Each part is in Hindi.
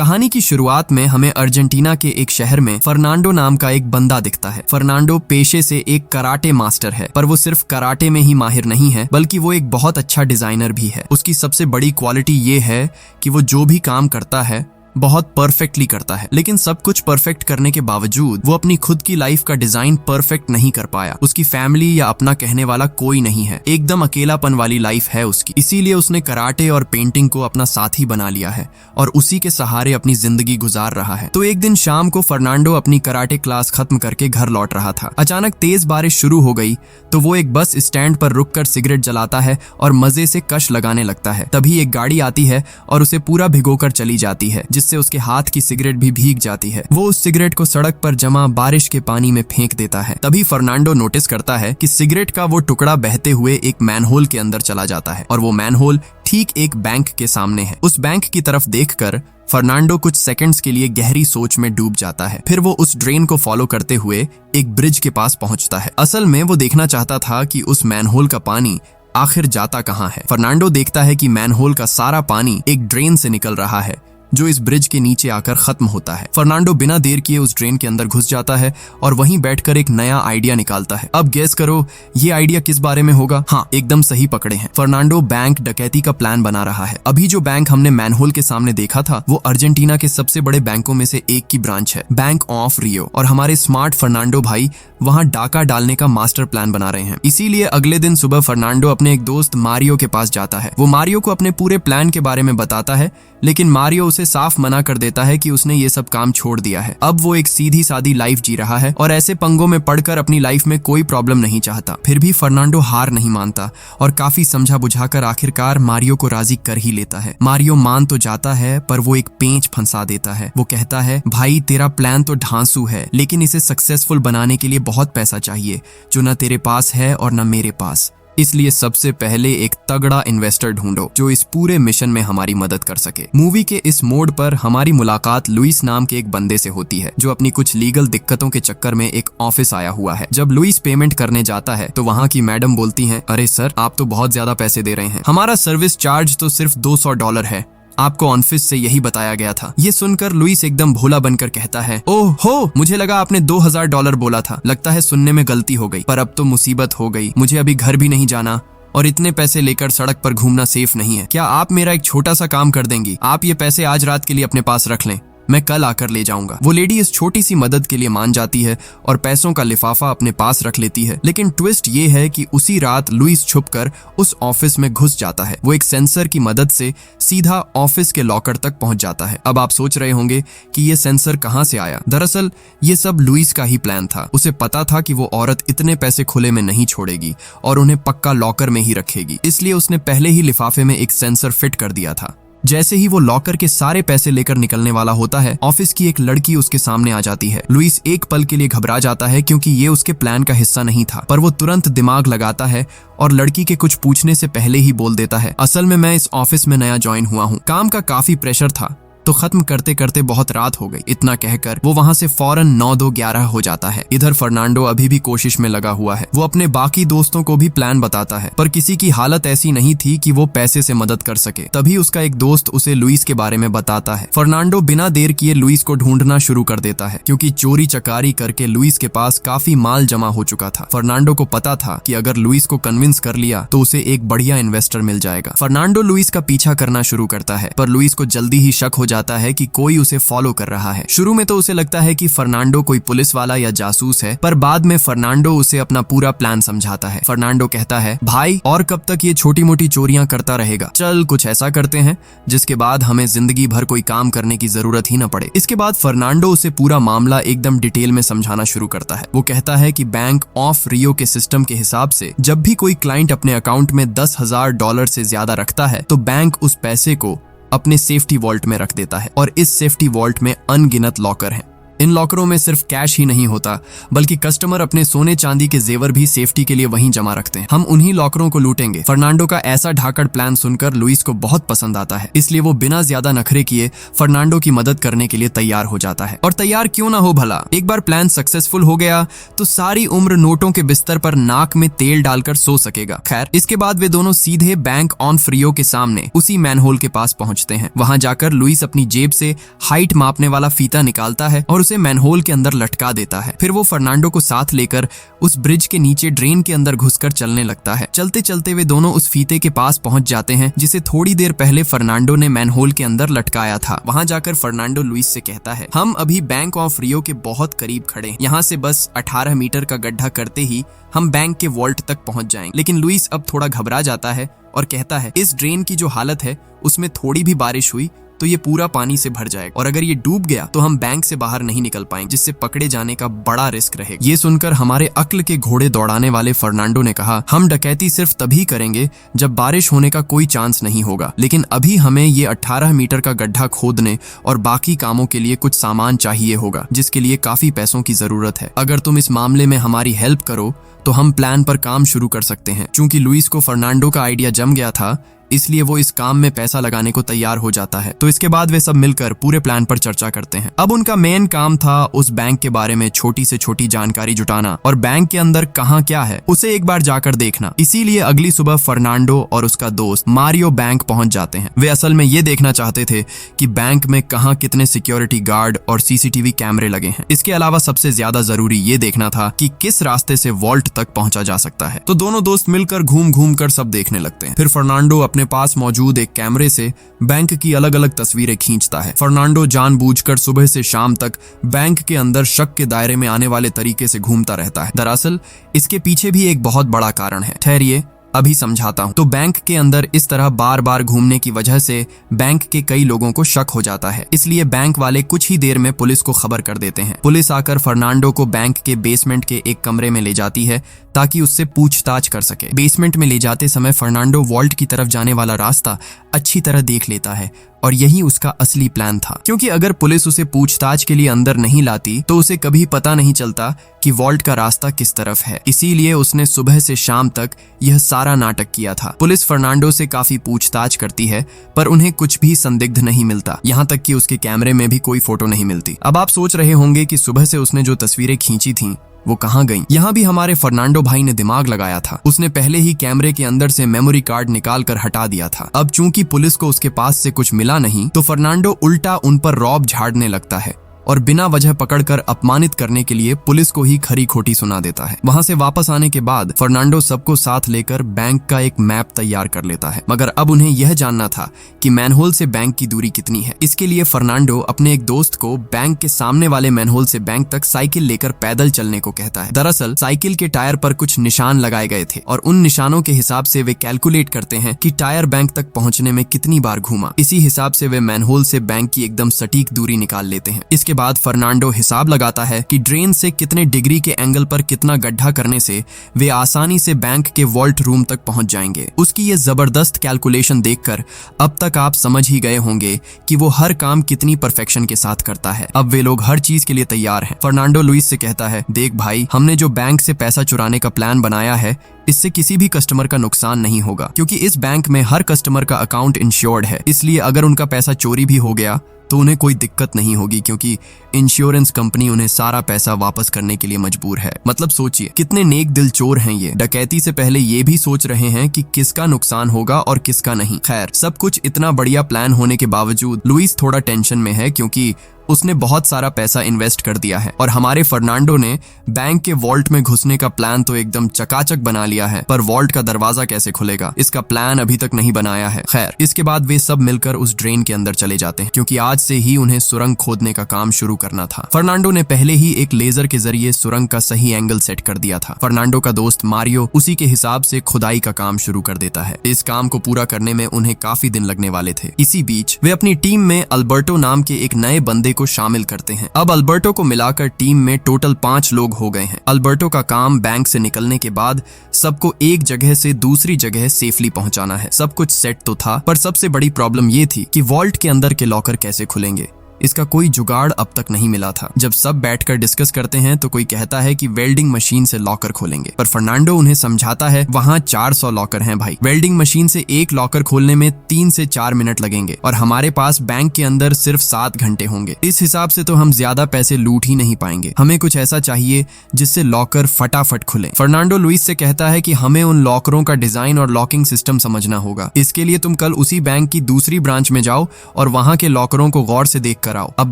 कहानी की शुरुआत में हमें अर्जेंटीना के एक शहर में फर्नांडो नाम का एक बंदा दिखता है। फर्नांडो पेशे से एक कराटे मास्टर है, पर वो सिर्फ कराटे में ही माहिर नहीं है, बल्कि वो एक बहुत अच्छा डिजाइनर भी है। उसकी सबसे बड़ी क्वालिटी ये है कि वो जो भी काम करता है बहुत परफेक्टली करता है। लेकिन सब कुछ परफेक्ट करने के बावजूद वो अपनी खुद की लाइफ का डिजाइन परफेक्ट नहीं कर पाया। उसकी फैमिली या अपना कहने वाला कोई नहीं है, एकदम अकेलापन वाली लाइफ है उसकी। इसीलिए उसने कराटे और पेंटिंग को अपना साथी बना लिया है और उसी के सहारे अपनी जिंदगी गुजार रहा है। तो एक दिन शाम को फर्नांडो अपनी कराटे क्लास खत्म करके घर लौट रहा था। अचानक तेज बारिश शुरू हो गई तो वो एक बस स्टैंड पर रुककर सिगरेट जलाता है और मजे से कश लगाने लगता है। तभी एक गाड़ी आती है और उसे पूरा भिगोकर चली जाती है, जिससे उसके हाथ की सिगरेट भी भीग जाती है। वो उस सिगरेट को सड़क पर जमा बारिश के पानी में फेंक देता है। तभी फर्नांडो नोटिस करता है कि सिगरेट का वो टुकड़ा बहते हुए एक मैनहोल के अंदर चला जाता है और वो मैनहोल ठीक एक बैंक के सामने है। उस बैंक की तरफ देखकर फर्नांडो कुछ सेकंड्स के लिए गहरी सोच में डूब जाता है। फिर वो उस ड्रेन को फॉलो करते हुए एक ब्रिज के पास पहुंचता है। असल में वो देखना चाहता था कि उस मैनहोल का पानी आखिर जाता कहां है। फर्नांडो देखता है कि मैनहोल का सारा पानी एक ड्रेन से निकल रहा है जो इस ब्रिज के नीचे आकर खत्म होता है। फर्नांडो बिना देर किए उस ड्रेन के अंदर घुस जाता है और वहीं बैठकर एक नया आइडिया निकालता है। अब गेस करो ये आइडिया किस बारे में होगा? हाँ, एकदम सही पकड़े हैं। फर्नांडो बैंक डकैती का प्लान बना रहा है। अभी जो बैंक हमने मैनहोल के सामने देखा था वो अर्जेंटीना के सबसे बड़े बैंकों में से एक की ब्रांच है, बैंक ऑफ रियो। और हमारे स्मार्ट फर्नांडो भाई वहां डाका डालने का मास्टर प्लान बना रहे हैं। इसीलिए अगले दिन सुबह फर्नांडो अपने एक दोस्त मारियो के पास जाता है। वो मारियो को अपने पूरे प्लान के बारे में बताता है, लेकिन मारियो उसे साफ मना कर देता है कि उसने ये सब काम छोड़ दिया है। अब वो एक सीधी सादी लाइफ जी रहा है और ऐसे पंगों में पड़कर अपनी लाइफ में कोई प्रॉब्लम नहीं चाहता। फिर भी फर्नांडो हार नहीं मानता और काफी समझा बुझाकर आखिरकार मारियो को राजी कर ही लेता है। मारियो मान तो जाता है, पर वो एक पेंच फंसा देता है। वो कहता है, भाई तेरा प्लान तो ढांसू है, लेकिन इसे सक्सेसफुल बनाने के लिए बहुत पैसा चाहिए जो न तेरे पास है और न मेरे पास। इसलिए सबसे पहले एक तगड़ा इन्वेस्टर ढूंढो जो इस पूरे मिशन में हमारी मदद कर सके। मूवी के इस मोड़ पर हमारी मुलाकात लुइस नाम के एक बंदे से होती है जो अपनी कुछ लीगल दिक्कतों के चक्कर में एक ऑफिस आया हुआ है। जब लुइस पेमेंट करने जाता है तो वहाँ की मैडम बोलती हैं, अरे सर, आप तो बहुत ज्यादा पैसे दे रहे हैं, हमारा सर्विस चार्ज तो सिर्फ $200 है, आपको ऑफिस से यही बताया गया था। ये सुनकर लुइस एकदम भोला बनकर कहता है, ओह हो, मुझे लगा आपने $2000 बोला था, लगता है सुनने में गलती हो गई, पर अब तो मुसीबत हो गई, मुझे अभी घर भी नहीं जाना और इतने पैसे लेकर सड़क पर घूमना सेफ नहीं है। क्या आप मेरा एक छोटा सा काम कर देंगी? आप ये पैसे आज रात के लिए अपने पास रख लें, मैं कल आकर ले जाऊंगा। वो लेडी इस छोटी सी मदद के लिए मान जाती है और पैसों का लिफाफा अपने पास रख लेती है। लेकिन ट्विस्ट ये है कि उसी रात लुइस छुपकर उस ऑफिस में घुस जाता है। वो एक सेंसर की मदद से सीधा ऑफिस के लॉकर तक पहुंच जाता है। अब आप सोच रहे होंगे कि ये सेंसर कहां से आया। दरअसल ये सब लुइस का ही प्लान था। उसे पता था कि वो औरत इतने पैसे खुले में नहीं छोड़ेगी और उन्हें पक्का लॉकर में ही रखेगी, इसलिए उसने पहले ही लिफाफे में एक सेंसर फिट कर दिया था। जैसे ही वो लॉकर के सारे पैसे लेकर निकलने वाला होता है, ऑफिस की एक लड़की उसके सामने आ जाती है। लुइस एक पल के लिए घबरा जाता है क्योंकि ये उसके प्लान का हिस्सा नहीं था, पर वो तुरंत दिमाग लगाता है और लड़की के कुछ पूछने से पहले ही बोल देता है, असल में मैं इस ऑफिस में नया ज्वाइन हुआ हूँ, काम का काफी प्रेशर था तो खत्म करते करते बहुत रात हो गई। इतना कहकर वो वहां से फौरन 9-2-11 हो जाता है। इधर फर्नांडो अभी भी कोशिश में लगा हुआ है। वो अपने बाकी दोस्तों को भी प्लान बताता है, पर किसी की हालत ऐसी नहीं थी कि वो पैसे से मदद कर सके। तभी उसका एक दोस्त उसे लुइस के बारे में बताता है। फर्नांडो बिना देर किए लुइस को ढूंढना शुरू कर देता है क्योंकि चोरी चकारी करके लुइस के पास काफी माल जमा हो चुका था। फर्नांडो को पता था कि अगर लुइस को कन्विंस कर लिया तो उसे एक बढ़िया इन्वेस्टर मिल जाएगा। फर्नांडो लुइस का पीछा करना शुरू करता है, पर लुइस को जल्दी ही शक हो जाता है कि कोई उसे फॉलो कर रहा है। शुरू में तो उसे लगता है कि फर्नांडो कोई पुलिस वाला या जासूस है, पर बाद में फर्नांडो उसे अपना पूरा प्लान समझाता है। फर्नांडो कहता है, भाई और कब तक ये छोटी मोटी चोरियां करता रहेगा, चल कुछ ऐसा करते हैं जिसके बाद हमें जिंदगी भर कोई काम करने की जरूरत ही न पड़े। इसके बाद फर्नांडो उसे पूरा मामला एकदम डिटेल में समझाना शुरू करता है। वो कहता है कि बैंक ऑफ रियो के सिस्टम के हिसाब से जब भी कोई क्लाइंट अपने अकाउंट में $10,000 से ज्यादा रखता है तो बैंक उस पैसे को अपने सेफ्टी वॉल्ट में रख देता है और इस सेफ्टी वॉल्ट में अनगिनत लॉकर हैं। इन लॉकरों में सिर्फ कैश ही नहीं होता, बल्कि कस्टमर अपने सोने चांदी के जेवर भी सेफ्टी के लिए वहीं जमा रखते हैं। हम उन्हीं लॉकरों को लूटेंगे। फर्नांडो का ऐसा ढाकड़ प्लान सुनकर लुइस को बहुत पसंद आता है, इसलिए वो बिना ज्यादा नखरे किए फर्नांडो की मदद करने के लिए तैयार हो जाता है। और तैयार क्यों ना हो भला, एक बार प्लान सक्सेसफुल हो गया तो सारी उम्र नोटों के बिस्तर पर नाक में तेल डालकर सो सकेगा। खैर, इसके बाद वे दोनों सीधे बैंक ऑन फ्रियो के सामने उसी मैनहोल के पास पहुंचते हैं। वहां जाकर लुइस अपनी जेब से हाइट मापने वाला फीता निकालता है और उसे मैनहोल के अंदर लटका देता है। फिर वो फर्नांडो को साथ लेकर उस ब्रिज के नीचे ड्रेन के अंदर घुसकर चलने लगता है। चलते चलते वे दोनों उस फीते के पास पहुंच जाते हैं जिसे थोड़ी देर पहले फर्नांडो ने मैनहोल के अंदर लटकाया था। वहां जाकर फर्नांडो लुइस से कहता है, हम अभी बैंक ऑफ रियो के बहुत करीब खड़े हैं। यहाँ से बस 18 मीटर का गड्ढा करते ही हम बैंक के वॉल्ट तक पहुंच जाएंगे। लेकिन लुइस अब थोड़ा घबरा जाता है और कहता है, इस ड्रेन की जो हालत है उसमें थोड़ी भी बारिश हुई तो ये पूरा पानी से भर जाएगा, और अगर ये डूब गया तो हम बैंक से बाहर नहीं निकल पाएंगे, जिससे पकड़े जाने का बड़ा रिस्क रहेगा। ये सुनकर हमारे अक्ल के घोड़े दौड़ाने वाले फर्नांडो ने कहा, हम डकैती सिर्फ तभी करेंगे जब बारिश होने का कोई चांस नहीं होगा, लेकिन अभी हमें ये 18 मीटर का गड्ढा खोदने और बाकी कामों के लिए कुछ सामान चाहिए होगा, जिसके लिए काफी पैसों की जरूरत है। अगर तुम इस मामले में हमारी हेल्प करो तो हम प्लान पर काम शुरू कर सकते हैं। चूंकि लुइस को फर्नांडो का आइडिया जम गया था, इसलिए वो इस काम में पैसा लगाने को तैयार हो जाता है। तो इसके बाद वे सब मिलकर पूरे प्लान पर चर्चा करते हैं। अब उनका मेन काम था उस बैंक के बारे में छोटी से छोटी जानकारी जुटाना और बैंक के अंदर कहाँ क्या है उसे एक बार जाकर देखना। इसीलिए अगली सुबह फर्नांडो और उसका दोस्त मारियो बैंक पहुंच जाते हैं। वे असल में ये देखना चाहते थे कि बैंक में कहाँ कितने सिक्योरिटी गार्ड और सीसीटीवी कैमरे लगे हैं। इसके अलावा सबसे ज्यादा जरूरी ये देखना था कि किस रास्ते से वॉल्ट तक पहुंचा जा सकता है। तो दोनों दोस्त मिलकर घूम घूम कर सब देखने लगते हैं। फिर फर्नांडो अपने पास मौजूद एक कैमरे से बैंक की अलग अलग तस्वीरें खींचता है। फर्नांडो जानबूझकर सुबह से शाम तक बैंक के अंदर शक के दायरे में आने वाले तरीके से घूमता रहता है। दरअसल इसके पीछे भी एक बहुत बड़ा कारण है, ठहरिए अभी समझाता हूं। तो बैंक के अंदर इस तरह बार बार घूमने की वजह से बैंक के कई लोगों को शक हो जाता है, इसलिए बैंक वाले कुछ ही देर में पुलिस को खबर कर देते हैं। पुलिस आकर फर्नांडो को बैंक के बेसमेंट के एक कमरे में ले जाती है ताकि उससे पूछताछ कर सके। बेसमेंट में ले जाते समय फर्नांडो वॉल्ट की तरफ जाने वाला रास्ता अच्छी तरह देख लेता है और यही उसका असली प्लान था, क्योंकि अगर पुलिस उसे पूछताछ के लिए अंदर नहीं लाती तो उसे कभी पता नहीं चलता कि वॉल्ट का रास्ता किस तरफ है। इसीलिए उसने सुबह से शाम तक यह सारा नाटक किया था। पुलिस फर्नांडो से काफी पूछताछ करती है पर उन्हें कुछ भी संदिग्ध नहीं मिलता, यहाँ तक कि उसके कैमरे में भी कोई फोटो नहीं मिलती। अब आप सोच रहे होंगे कि सुबह से उसने जो तस्वीरें खींची थीं वो कहाँ गईं? यहाँ भी हमारे फर्नांडो भाई ने दिमाग लगाया था। उसने पहले ही कैमरे के अंदर से मेमोरी कार्ड निकाल कर हटा दिया था। अब चूंकि पुलिस को उसके पास से कुछ मिला नहीं तो फर्नांडो उल्टा उन पर रौब झाड़ने लगता है और बिना वजह पकड़कर अपमानित करने के लिए पुलिस को ही खरी खोटी सुना देता है। वहां से वापस आने के बाद फर्नांडो सबको साथ लेकर बैंक का एक मैप तैयार कर लेता है, मगर अब उन्हें यह जानना था कि मैनहोल से बैंक की दूरी कितनी है। इसके लिए फर्नांडो अपने एक दोस्त को बैंक के सामने वाले मैनहोल से बैंक तक साइकिल लेकर पैदल चलने को कहता है। दरअसल साइकिल के टायर पर कुछ निशान लगाए गए थे और उन निशानों के हिसाब से वे कैलकुलेट करते हैं कि टायर बैंक तक पहुंचने में कितनी बार घूमा। इसी हिसाब से वे मैनहोल से बैंक की एकदम सटीक दूरी निकाल लेते हैं। इसके बाद फर्नांडो हिसाब लगाता है कि ड्रेन से कितने डिग्री के एंगल पर कितना गड्ढा करने से वे आसानी से बैंक के वॉल्ट रूम तक पहुंच जाएंगे। उसकी ये जबरदस्त कैलकुलेशन देखकर अब तक आप समझ ही गए होंगे कि वो हर काम कितनी परफेक्शन के साथ करता है। अब वे लोग हर चीज के लिए तैयार हैं। फर्नांडो लुइस से कहता है, देख भाई, हमने जो बैंक से पैसा चुराने का प्लान बनाया है इससे किसी भी कस्टमर का नुकसान नहीं होगा, क्योंकि इस बैंक में हर कस्टमर का अकाउंट इंश्योर्ड है। इसलिए अगर उनका पैसा चोरी भी हो गया तो उन्हें कोई दिक्कत नहीं होगी, क्योंकि इंश्योरेंस कंपनी उन्हें सारा पैसा वापस करने के लिए मजबूर है। मतलब सोचिए कितने नेक दिल चोर हैं ये। डकैती से पहले ये भी सोच रहे हैं कि किसका नुकसान होगा और किसका नहीं। खैर, सब कुछ इतना बढ़िया प्लान होने के बावजूद लुइस थोड़ा टेंशन में है, क्योंकि उसने बहुत सारा पैसा इन्वेस्ट कर दिया है और हमारे फर्नांडो ने बैंक के वॉल्ट में घुसने का प्लान तो एकदम चकाचक बना लिया है, पर वॉल्ट का दरवाजा कैसे खुलेगा इसका प्लान अभी तक नहीं बनाया है। खैर, इसके बाद वे सब मिलकर उस ड्रेन के अंदर चले जाते हैं, क्योंकि आज से ही उन्हें सुरंग खोदने का काम शुरू करना था। फर्नांडो ने पहले ही एक लेजर के जरिए सुरंग का सही एंगल सेट कर दिया था। फर्नांडो का दोस्त मारियो उसी के हिसाब से खुदाई का काम शुरू कर देता है। इस काम को पूरा करने में उन्हें काफी दिन लगने वाले थे। इसी बीच वे अपनी टीम में अल्बर्टो नाम के एक नए बंदे को शामिल करते हैं। अब अल्बर्टो को मिलाकर टीम में टोटल 5 लोग हो गए हैं। अल्बर्टो का काम बैंक से निकलने के बाद सबको एक जगह से दूसरी जगह सेफली पहुंचाना है। सब कुछ सेट तो था, पर सबसे बड़ी प्रॉब्लम ये थी कि वॉल्ट के अंदर के लॉकर कैसे खुलेंगे। इसका कोई जुगाड़ अब तक नहीं मिला था। जब सब बैठकर डिस्कस करते हैं तो कोई कहता है कि वेल्डिंग मशीन से लॉकर खोलेंगे, पर फर्नांडो उन्हें समझाता है वहां 400 लॉकर हैं भाई। वेल्डिंग मशीन से एक लॉकर खोलने में 3 से 4 मिनट लगेंगे और हमारे पास बैंक के अंदर सिर्फ 7 घंटे होंगे। इस हिसाब से तो हम ज्यादा पैसे लूट ही नहीं पाएंगे। हमें कुछ ऐसा चाहिए जिससे लॉकर फटाफट खुले। फर्नांडो लुइस से कहता है कि हमें उन लॉकरों का डिजाइन और लॉकिंग सिस्टम समझना होगा। इसके लिए तुम कल उसी बैंक की दूसरी ब्रांच में जाओ और वहां के लॉकरों को गौर से देख कर आओ। अब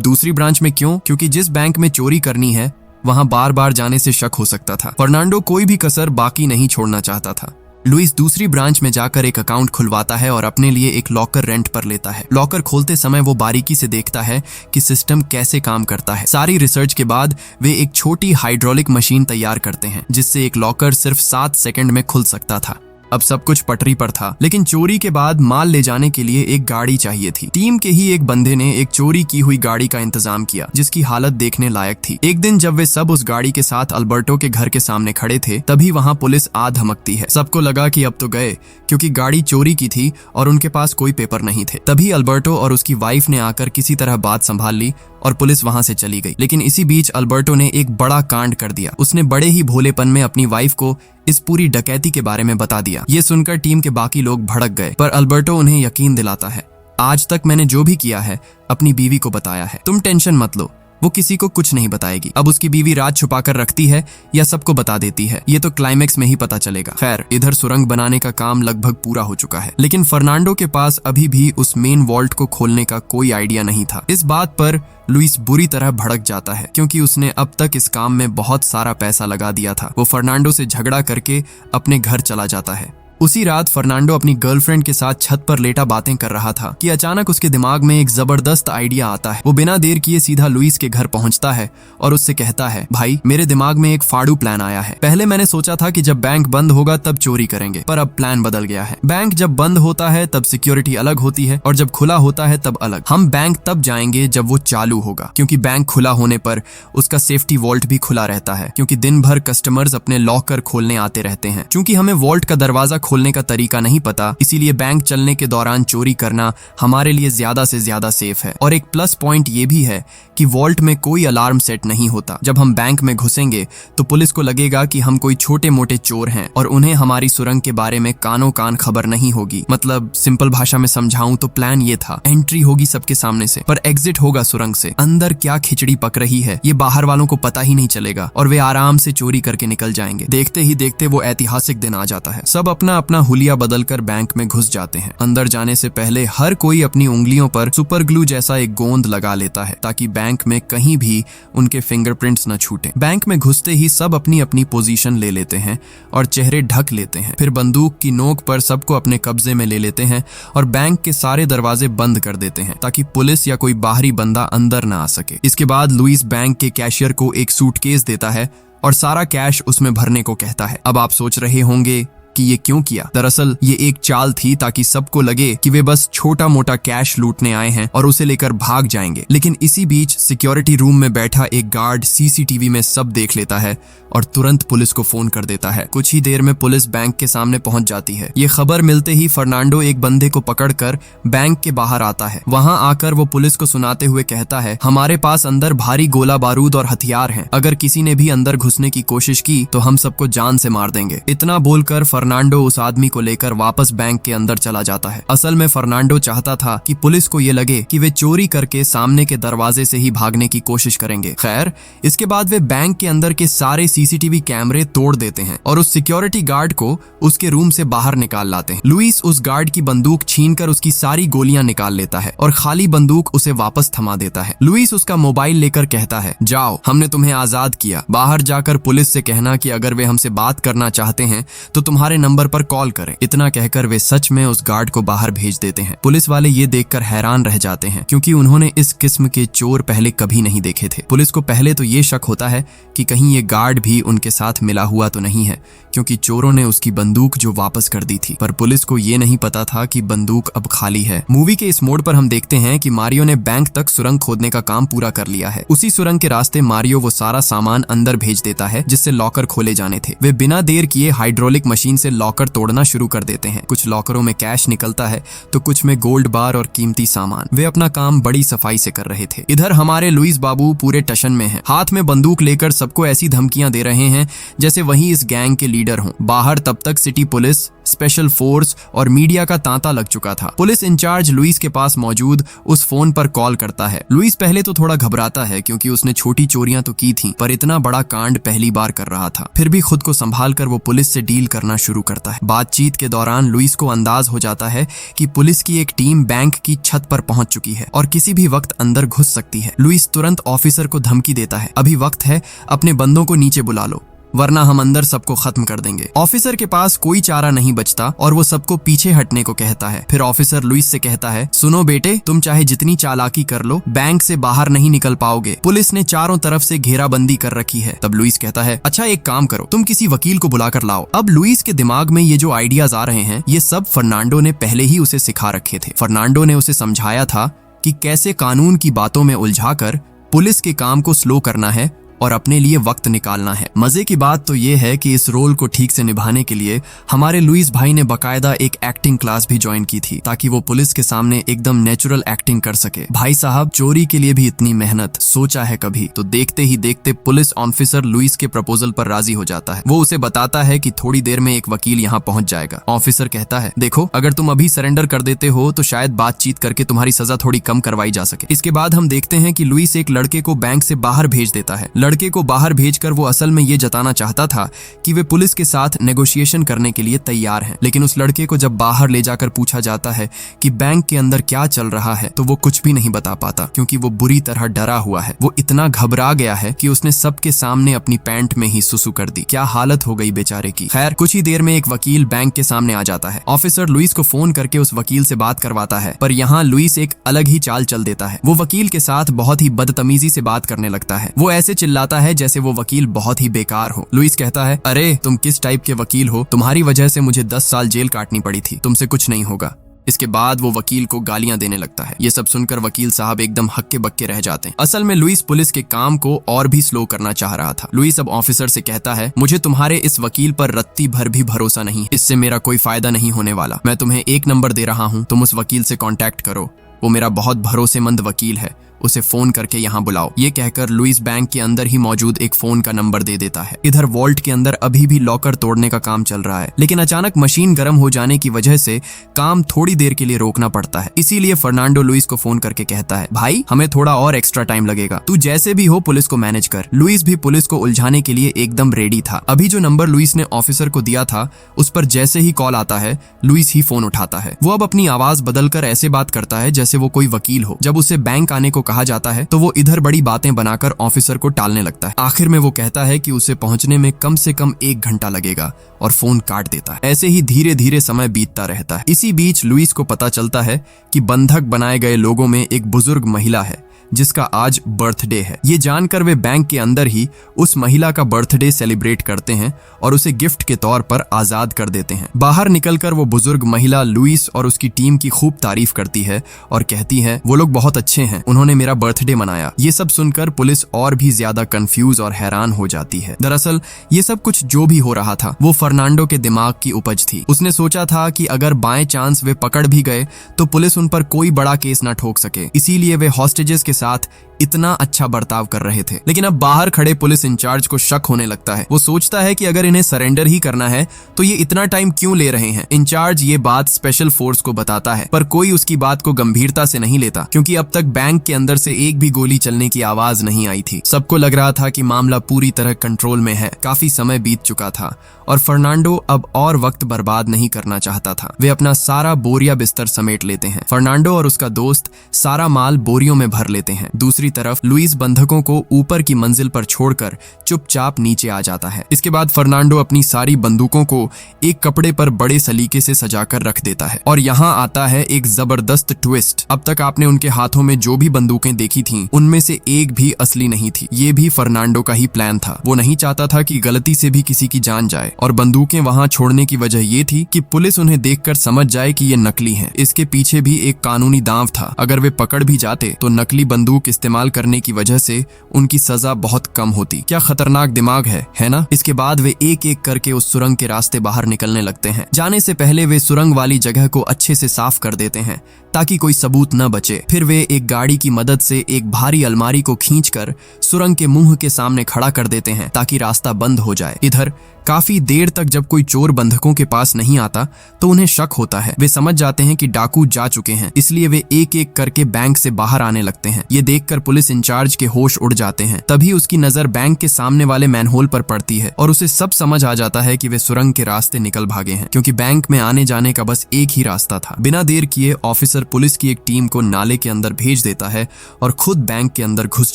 दूसरी ब्रांच में क्यों? क्योंकि जिस बैंक में चोरी करनी है वहां बार बार जाने से शक हो सकता था। फर्नांडो कोई भी कसर बाकी नहीं छोड़ना चाहता था। लुइस दूसरी ब्रांच में जाकर एक अकाउंट खुलवाता है और अपने लिए एक लॉकर रेंट पर लेता है। लॉकर खोलते समय वो बारीकी से देखता है कि सिस्टम कैसे काम करता है। सारी रिसर्च के बाद वे एक छोटी हाइड्रोलिक मशीन तैयार करते हैं जिससे एक लॉकर सिर्फ 7 सेकंड में खुल सकता था। अब सब कुछ पटरी पर था, लेकिन चोरी के बाद माल ले जाने के लिए एक गाड़ी चाहिए थी। टीम के ही एक बंदे ने एक चोरी की हुई गाड़ी का इंतजाम किया जिसकी हालत देखने लायक थी। एक दिन जब वे सब उस गाड़ी के साथ अल्बर्टो के घर के सामने खड़े थे तभी वहां पुलिस आ धमकती है। सबको लगा कि अब तो गए, क्योंकि गाड़ी चोरी की थी और उनके पास कोई पेपर नहीं थे। तभी अल्बर्टो और उसकी वाइफ ने आकर किसी तरह बात संभाल ली और पुलिस वहां से चली गई। लेकिन इसी बीच अल्बर्टो ने एक बड़ा कांड कर दिया। उसने बड़े ही भोलेपन में अपनी वाइफ को इस पूरी डकैती के बारे में बता दिया। ये सुनकर टीम के बाकी लोग भड़क गए, पर अल्बर्टो उन्हें यकीन दिलाता है, आज तक मैंने जो भी किया है अपनी बीवी को बताया है, तुम टेंशन मत लो, वो किसी को कुछ नहीं बताएगी। अब उसकी बीवी राज छुपाकर रखती है या सबको बता देती है, ये तो क्लाइमेक्स में ही पता चलेगा। खैर, इधर सुरंग बनाने का काम लगभग पूरा हो चुका है, लेकिन फर्नांडो के पास अभी भी उस मेन वॉल्ट को खोलने का कोई आइडिया नहीं था। इस बात पर लुइस बुरी तरह भड़क जाता है क्योंकि उसने अब तक इस काम में बहुत सारा पैसा लगा दिया था। वो फर्नांडो से झगड़ा करके अपने घर चला जाता है। उसी रात फर्नांडो अपनी गर्लफ्रेंड के साथ छत पर लेटा बातें कर रहा था कि अचानक उसके दिमाग में एक जबरदस्त आइडिया आता है। वो बिना देर किए सीधा लुइस के घर पहुंचता है और उससे कहता है, भाई मेरे दिमाग में एक फाड़ू प्लान आया है। पहले मैंने सोचा था कि जब बैंक बंद होगा तब चोरी करेंगे, पर अब प्लान बदल गया है। बैंक जब बंद होता है तब सिक्योरिटी अलग होती है और जब खुला होता है तब अलग। हम बैंक तब जाएंगे जब वो चालू होगा, क्योंकि बैंक खुला होने पर उसका सेफ्टी वॉल्ट भी खुला रहता है, क्योंकि दिन भर कस्टमर्स अपने लॉकर खोलने आते रहते हैं। क्योंकि हमें वॉल्ट का दरवाजा खोलने का तरीका नहीं पता, इसीलिए बैंक चलने के दौरान चोरी करना हमारे लिए ज्यादा से ज्यादा सेफ है। और एक प्लस पॉइंट ये भी है कि वॉल्ट में कोई अलार्म सेट नहीं होता। जब हम बैंक में घुसेंगे तो पुलिस को लगेगा कि हम कोई छोटे मोटे चोर हैं और उन्हें हमारी सुरंग के बारे में कानों कान खबर नहीं होगी। मतलब सिंपल भाषा में समझाऊं तो प्लान ये था, एंट्री होगी सबके सामने से, पर एग्जिट होगा सुरंग से। अंदर क्या खिचड़ी पक रही है ये बाहर वालों को पता ही नहीं चलेगा और वे आराम से चोरी करके निकल जाएंगे। देखते ही देखते वो ऐतिहासिक दिन आ जाता है। सब अपना अपना हुलिया बदलकर बैंक में घुस जाते हैं। अंदर जाने से पहले हर कोई अपनी उंगलियों पर सुपर ग्लू जैसा एक गोंद लगा लेता है ताकि बैंक में कहीं भी उनके फिंगरप्रिंट्स न छूटें। बैंक में घुसते ही सब अपनी अपनी पोजीशन ले लेते हैं और चेहरे ढक लेते हैं। फिर बंदूक की नोक पर सबको अपने कब्जे में ले लेते हैं और बैंक के सारे दरवाजे बंद कर देते हैं ताकि पुलिस या कोई बाहरी बंदा अंदर न आ सके। इसके बाद लुइस बैंक के कैशियर को एक सूटकेस देता है और सारा कैश उसमें भरने को कहता है। अब आप सोच रहे होंगे कि ये क्यों किया? दरअसल ये एक चाल थी ताकि सबको लगे कि वे बस छोटा मोटा कैश लूटने आए हैं और उसे लेकर भाग जाएंगे। लेकिन इसी बीच सिक्योरिटी रूम में बैठा एक गार्ड सीसीटीवी में सब देख लेता है और तुरंत पुलिस को फोन कर देता है। कुछ ही देर में पुलिस बैंक के सामने पहुंच जाती है। ये खबर मिलते ही फर्नांडो एक बंदे को पकड़कर बैंक के बाहर आता है। वहां आकर वो पुलिस को सुनाते हुए कहता है, हमारे पास अंदर भारी गोला बारूद और हथियार हैं। अगर किसी ने भी अंदर घुसने की कोशिश की तो हम सबको जान से मार देंगे। इतना बोलकर फर्नांडो उस आदमी को लेकर वापस बैंक के अंदर चला जाता है। असल में फर्नांडो चाहता था कि पुलिस को ये लगे कि वे चोरी करके सामने के दरवाजे से ही भागने की कोशिश करेंगे। खैर, इसके बाद वे बैंक के अंदर के सारे सीसीटीवी कैमरे तोड़ देते हैं और उस सिक्योरिटी गार्ड को उसके रूम से बाहर निकाल लाते हैं। लुइस उस गार्ड की बंदूक छीनकर उसकी सारी गोलियां निकाल लेता है और खाली बंदूक उसे वापस थमा देता है। लुइस उसका मोबाइल लेकर कहता है, जाओ, हमने तुम्हें आजाद किया। बाहर जाकर पुलिस से कहना कि अगर वे हमसे बात करना चाहते हैं तो तुम्हारे नंबर पर कॉल करें। इतना कहकर वे सच में उस गार्ड को बाहर भेज देते हैं। पुलिस वाले ये देखकर हैरान रह जाते हैं क्योंकि उन्होंने इस किस्म के चोर पहले कभी नहीं देखे थे। पुलिस को पहले तो ये शक होता है कि कहीं ये गार्ड भी उनके साथ मिला हुआ तो नहीं है, क्योंकि चोरों ने उसकी बंदूक जो वापस कर दी थी। पर पुलिस को ये नहीं पता था कि बंदूक अब खाली है। मूवी के इस मोड़ पर हम देखते हैं कि मारियो ने बैंक तक सुरंग खोदने का काम पूरा कर लिया है। उसी सुरंग के रास्ते मारियो वो सारा सामान अंदर भेज देता है जिससे लॉकर खोले जाने थे। वे बिना देर किए हाइड्रोलिक मशीन से से लॉकर तोड़ना शुरू कर देते हैं। कुछ लॉकरों में कैश निकलता है तो कुछ में गोल्ड बार और कीमती सामान। वे अपना काम बड़ी सफाई से कर रहे थे। इधर हमारे लुइस बाबू पूरे टशन में हैं। हाथ में बंदूक लेकर सबको ऐसी धमकियां दे रहे हैं जैसे वही इस गैंग के लीडर हों। बाहर तब तक सिटी पुलिस, स्पेशल फोर्स और मीडिया का तांता लग चुका था। पुलिस इंचार्ज लुइस के पास मौजूद उस फोन पर कॉल करता है। लुइस पहले तो थोड़ा घबराता है क्योंकि उसने छोटी चोरियां तो की थी, पर इतना बड़ा कांड पहली बार कर रहा था। फिर भी खुद को संभाल कर वो पुलिस से डील करना शुरू करता है। बातचीत के दौरान लुइस को अंदाज हो जाता है कि पुलिस की एक टीम बैंक की छत पर पहुंच चुकी है और किसी भी वक्त अंदर घुस सकती है। लुइस तुरंत ऑफिसर को धमकी देता है, अभी वक्त है, अपने बंदों को नीचे बुला लो वरना हम अंदर सबको खत्म कर देंगे। ऑफिसर के पास कोई चारा नहीं बचता और वो सबको पीछे हटने को कहता है। फिर ऑफिसर लुइस से कहता है, सुनो बेटे, तुम चाहे जितनी चालाकी कर लो, बैंक से बाहर नहीं निकल पाओगे। पुलिस ने चारों तरफ से घेराबंदी कर रखी है। तब लुइस कहता है, अच्छा एक काम करो, तुम किसी वकील को बुलाकर लाओ। अब लुइस के दिमाग में ये जो आइडियाज आ रहे हैं, ये सब फर्नांडो ने पहले ही उसे सिखा रखे थे। फर्नांडो ने उसे समझाया था कि कैसे कानून की बातों में उलझाकर पुलिस के काम को स्लो करना है और अपने लिए वक्त निकालना है। मजे की बात तो ये है कि इस रोल को ठीक से निभाने के लिए हमारे लुइस भाई ने बकायदा एक एक्टिंग क्लास भी ज्वाइन की थी ताकि वो पुलिस के सामने एकदम नेचुरल एक्टिंग कर सके। भाई साहब, चोरी के लिए भी इतनी मेहनत सोचा है कभी? तो देखते ही देखते पुलिस ऑफिसर लुइस के प्रपोजल पर राजी हो जाता है। वो उसे बताता है कि थोड़ी देर में एक वकील यहाँ पहुंच जाएगा। ऑफिसर कहता है, देखो, अगर तुम अभी सरेंडर कर देते हो तो शायद बातचीत करके तुम्हारी सजा थोड़ी कम करवाई जा सके। इसके बाद हम देखते हैं कि लुइस एक लड़के को बैंक से बाहर भेज देता है। लड़के को बाहर भेजकर वो असल में ये जताना चाहता था कि वे पुलिस के साथ नेगोशिएशन करने के लिए तैयार हैं। लेकिन उस लड़के को जब बाहर ले जाकर पूछा जाता है कि बैंक के अंदर क्या चल रहा है तो वो कुछ भी नहीं बता पाता क्योंकि वो बुरी तरह डरा हुआ है। वो इतना घबरा गया है कि उसने सबके सामने अपनी पैंट में ही सुसु कर दी। क्या हालत हो गई बेचारे की। खैर, कुछ ही देर में एक वकील बैंक के सामने आ जाता है। ऑफिसर लुइस को फोन करके उस वकील से बात करवाता है, पर यहाँ लुइस एक अलग ही चाल चल देता है। वो वकील के साथ बहुत ही बदतमीजी से बात करने लगता है। वो ऐसे चिल्लाता है जैसे वो वकील बहुत ही बेकार हो। लुइस कहता है, अरे तुम किस टाइप के वकील हो? तुम्हारी वजह से मुझे 10 साल जेल काटनी पड़ी थी, तुमसे कुछ नहीं होगा। इसके बाद वो वकील को गालियां देने लगता है। ये सब सुनकर वकील साहब एकदम हक्के बक्के रह जाते हैं। असल में लुइस पुलिस के काम को और भी स्लो करना चाह रहा था। लुइस अब ऑफिसर से कहता है, मुझे तुम्हारे इस वकील पर रत्ती भर भी भरोसा नहीं, इससे मेरा कोई फायदा नहीं होने वाला। मैं तुम्हें एक नंबर दे रहा हूँ, तुम उस वकील से कॉन्टैक्ट करो, वो मेरा बहुत भरोसेमंद वकील है, उसे फोन करके यहाँ बुलाओ। ये कहकर लुइस बैंक के अंदर ही मौजूद एक फोन का नंबर दे देता है। इधर वॉल्ट के अंदर अभी भी लॉकर तोड़ने का काम चल रहा है, लेकिन अचानक मशीन गर्म हो जाने की वजह से काम थोड़ी देर के लिए रोकना पड़ता है। इसीलिए फर्नांडो लुइस को फोन करके कहता है, भाई हमें थोड़ा और एक्स्ट्रा टाइम लगेगा, तू जैसे भी हो पुलिस को मैनेज कर। लुइस भी पुलिस को उलझाने के लिए एकदम रेडी था। अभी जो नंबर लुइस ने ऑफिसर को दिया था उस पर जैसे ही कॉल आता है लुइस ही फोन उठाता है। वो अब अपनी आवाज बदलकर ऐसे बात करता है जैसे वो कोई वकील हो। जब उसे बैंक आने को कहा जाता है तो वो इधर बड़ी बातें बनाकर ऑफिसर को टालने लगता है। आखिर में वो कहता है कि उसे पहुंचने में कम से कम 1 घंटा लगेगा और फोन काट देता है। ऐसे ही धीरे धीरे समय बीतता रहता है। इसी बीच लुइस को पता चलता है कि बंधक बनाए गए लोगों में एक बुजुर्ग महिला है जिसका आज बर्थडे है। ये जानकर वे बैंक के अंदर ही उस महिला का बर्थडे सेलिब्रेट करते हैं और उसे गिफ्ट के तौर पर आजाद कर देते हैं। बाहर निकलकर वो बुजुर्ग महिला लुइस और उसकी टीम की खूब तारीफ करती है और कहती है, वो लोग बहुत अच्छे हैं, उन्होंने मेरा बर्थडे मनाया। ये सब सुनकर पुलिस और भी ज्यादा कंफ्यूज और हैरान हो जाती है। दरअसल ये सब कुछ जो भी हो रहा था वो फर्नांडो के दिमाग की उपज थी। उसने सोचा था कि अगर बाय चांस वे पकड़ भी गए तो पुलिस उन पर कोई बड़ा केस ना ठोक सके, इसीलिए वे हॉस्टेजेस के साथ इतना अच्छा बर्ताव कर रहे थे। लेकिन अब बाहर खड़े पुलिस इंचार्ज को शक होने लगता है। वो सोचता है कि अगर इन्हें सरेंडर ही करना है तो ये इतना टाइम क्यों ले रहे हैं। इंचार्ज ये बात स्पेशल फोर्स को बताता है, पर कोई उसकी बात को गंभीरता से नहीं लेता क्योंकि अब तक बैंक के अंदर से एक भी गोली चलने की आवाज नहीं आई थी। सबको लग रहा था कि मामला पूरी तरह कंट्रोल में है। काफी समय बीत चुका था और फर्नांडो अब और वक्त बर्बाद नहीं करना चाहता था। वे अपना सारा बोरिया बिस्तर समेट लेते हैं। फर्नांडो और उसका दोस्त सारा माल बोरियों में भर लेते हैं। दूसरी तरफ लुइस बंधकों को ऊपर की मंजिल पर छोड़कर चुपचाप नीचे आ जाता है। इसके बाद फर्नांडो अपनी सारी बंदूकों को एक कपड़े पर बड़े सलीके से सजाकर रख देता है। और यहाँ आता है एक जबरदस्त ट्विस्ट। अब तक आपने उनके हाथों में जो भी बंदूकें देखी थीं, उनमें से एक भी असली नहीं थी। ये भी फर्नांडो का ही प्लान था। वो नहीं चाहता था कि गलती से भी किसी की जान जाए और बंदूकें वहां छोड़ने की वजह ये थी कि पुलिस उन्हें देखकर समझ जाए कि ये नकली हैं। इसके पीछे भी एक कानूनी दांव था। अगर वे पकड़ भी जाते तो नकली बंदूक इस्तेमाल इस्तेमाल करने की वजह से उनकी सजा बहुत कम होती। क्या खतरनाक दिमाग है ना? इसके बाद वे एक एक करके उस सुरंग के रास्ते बाहर निकलने लगते हैं। जाने से पहले वे सुरंग वाली जगह को अच्छे से साफ कर देते हैं ताकि कोई सबूत न बचे। फिर वे एक गाड़ी की मदद से एक भारी अलमारी को खींचकर सुरंग के मुंह के सामने खड़ा कर देते हैं ताकि रास्ता बंद हो जाए। इधर काफी देर तक जब कोई चोर बंधकों के पास नहीं आता तो उन्हें शक होता है। वे समझ जाते हैं कि डाकू जा चुके हैं, इसलिए वे एक एक करके बैंक से बाहर आने लगते हैं। ये देखकर पुलिस इंचार्ज के होश उड़ जाते हैं। तभी उसकी नजर बैंक के सामने वाले मैनहोल पर पड़ती है और उसे सब समझ आ जाता है कि वे सुरंग के रास्ते निकल भागे हैं, क्योंकि बैंक में आने जाने का बस एक ही रास्ता था। बिना देर किए ऑफिसर पुलिस की एक टीम को नाले के अंदर भेज देता है और खुद बैंक के अंदर घुस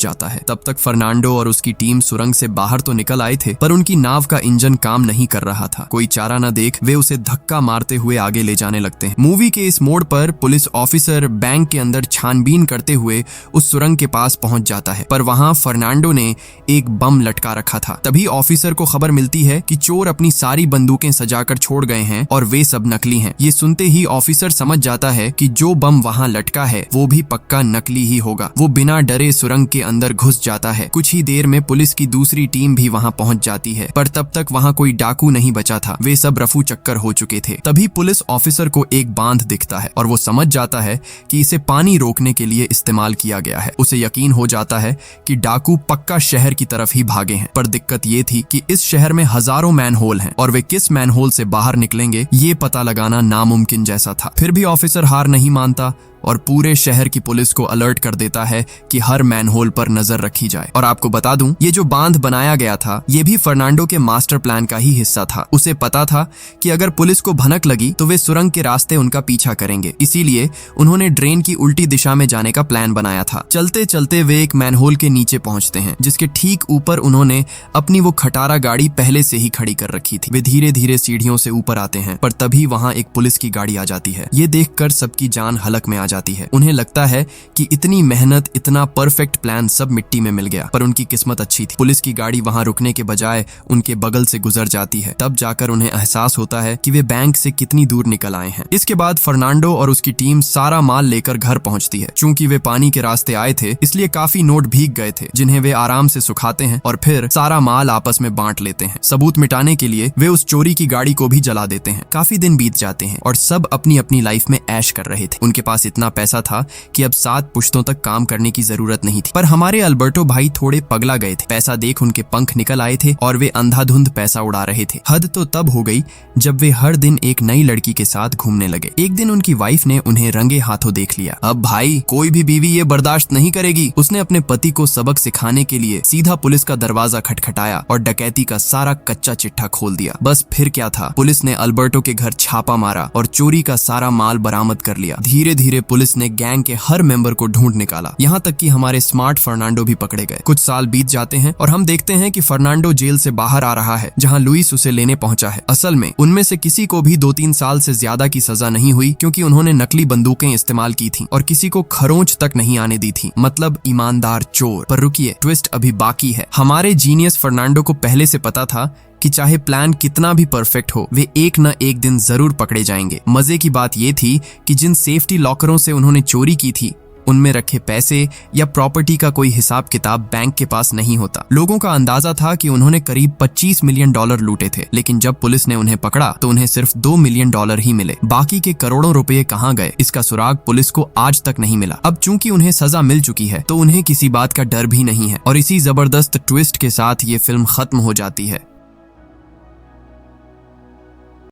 जाता है। तब तक फर्नांडो और उसकी टीम सुरंग से बाहर तो निकल आए थे, पर उनकी नाव का इंजन काम नहीं कर रहा था। कोई चारा न देख वे उसे धक्का मारते हुए आगे ले जाने लगते हैं। मूवी के इस मोड़ पर पुलिस ऑफिसर बैंक के अंदर छानबीन करते हुए उस सुरंग के पास पहुंच जाता है, पर वहां फर्नांडो ने एक बम लटका रखा था। तभी ऑफिसर को खबर मिलती है कि चोर अपनी सारी बंदूकें सजाकर छोड़ गए हैं और वे सब नकली हैं। ये सुनते ही ऑफिसर समझ जाता है कि जो बम वहां लटका है वो भी पक्का नकली ही होगा। वो बिना डरे सुरंग के अंदर घुस जाता है। कुछ ही देर में पुलिस की दूसरी टीम भी वहां पहुंच जाती है, पर तब तक वहां कोई डाकू नहीं बचा था। वे सब रफू चक्कर हो चुके थे। तभी पुलिस ऑफिसर को एक बांध दिखता है और वो समझ जाता है कि इसे पानी रोकने के लिए इस्तेमाल किया गया है। उसे यकीन हो जाता है कि डाकू पक्का शहर की तरफ ही भागे हैं। पर दिक्कत ये थी कि इस शहर में हजारों मैनहोल हैं और वे किस मैनहोल से बाहर निकलेंगे ये पता लगाना नामुमकिन जैसा था। फिर भी ऑफिसर हार नहीं मानता और पूरे शहर की पुलिस को अलर्ट कर देता है कि हर मैनहोल पर नजर रखी जाए। और आपको बता दूं, ये जो बांध बनाया गया था ये भी फर्नांडो के मास्टर प्लान का ही हिस्सा था। उसे पता था कि अगर पुलिस को भनक लगी तो वे सुरंग के रास्ते उनका पीछा करेंगे, इसीलिए उन्होंने ड्रेन की उल्टी दिशा में जाने का प्लान बनाया था। चलते चलते वे एक मैनहोल के नीचे पहुंचते हैं, जिसके ठीक ऊपर उन्होंने अपनी वो खटारा गाड़ी पहले से ही खड़ी कर रखी थी। वे धीरे धीरे सीढ़ियों से ऊपर आते हैं, पर तभी वहां एक पुलिस की गाड़ी आ जाती है। ये देखकर सबकी जान हलक में आ जाती है। उन्हें लगता है कि इतनी मेहनत, इतना परफेक्ट प्लान सब मिट्टी में मिल गया। पर उनकी किस्मत अच्छी थी। पुलिस की गाड़ी वहां रुकने के बजाय उनके बगल से गुजर जाती है। तब जाकर उन्हें एहसास होता है कि वे बैंक से कितनी दूर निकल आए हैं। इसके बाद फर्नांडो और उसकी टीम सारा माल लेकर घर पहुंचती है। चूंकि वे पानी के रास्ते आए थे, इसलिए काफी नोट भीग गए थे, जिन्हें वे आराम से सुखाते हैं और फिर सारा माल आपस में बांट लेते हैं। सबूत मिटाने के लिए वे उस चोरी की गाड़ी को भी जला देते हैं। काफी दिन बीत जाते हैं और सब अपनी अपनी लाइफ में ऐश कर रहे थे। उनके पास इतना पैसा था कि अब 7 पुश्तों तक काम करने की जरूरत नहीं थी। पर हमारे अल्बर्टो भाई थोड़े पगला गए थे। पैसा देख उनके पंख निकल आए थे और वे अंधाधुंध पैसा उड़ा रहे थे। हद तो तब हो गई जब वे हर दिन एक नई लड़की के साथ घूमने लगे। एक दिन उनकी वाइफ ने उन्हें रंगे हाथों देख लिया। अब भाई कोई भी बीवी ये बर्दाश्त नहीं करेगी। उसने अपने पति को सबक सिखाने के लिए सीधा पुलिस का दरवाजा खटखटाया और डकैती का सारा कच्चा चिट्ठा खोल दिया। बस फिर क्या था, पुलिस ने अल्बर्टो के घर छापा मारा और चोरी का सारा माल बरामद कर लिया। धीरे धीरे पुलिस ने गैंग के हर मेंबर को ढूंढ निकाला, यहाँ तक कि हमारे स्मार्ट फर्नांडो भी पकड़े गए। कुछ साल बीत जाते हैं और हम देखते हैं कि फर्नांडो जेल से बाहर आ रहा है, जहाँ लुइस उसे लेने पहुंचा है। असल में उनमें से किसी को भी 2-3 साल से ज्यादा की सजा नहीं हुई, क्योंकि उन्होंने नकली बंदूकें इस्तेमाल की थी और किसी को खरोंच तक नहीं आने दी थी। मतलब ईमानदार चोर। पर रुकिए, ट्विस्ट अभी बाकी है। हमारे जीनियस फर्नांडो को पहले से पता था कि चाहे प्लान कितना भी परफेक्ट हो, वे एक न एक दिन जरूर पकड़े जाएंगे। मजे की बात यह थी कि जिन सेफ्टी लॉकरों से उन्होंने चोरी की थी उनमें रखे पैसे या प्रॉपर्टी का कोई हिसाब किताब बैंक के पास नहीं होता। लोगों का अंदाजा था कि उन्होंने करीब $25 मिलियन लूटे थे, लेकिन जब पुलिस ने उन्हें पकड़ा तो उन्हें सिर्फ $2 मिलियन ही मिले। बाकी के करोड़ों रुपए कहाँ गए, इसका सुराग पुलिस को आज तक नहीं मिला। अब चूंकि उन्हें सजा मिल चुकी है तो उन्हें किसी बात का डर भी नहीं है और इसी जबरदस्त ट्विस्ट के साथ ये फिल्म खत्म हो जाती है।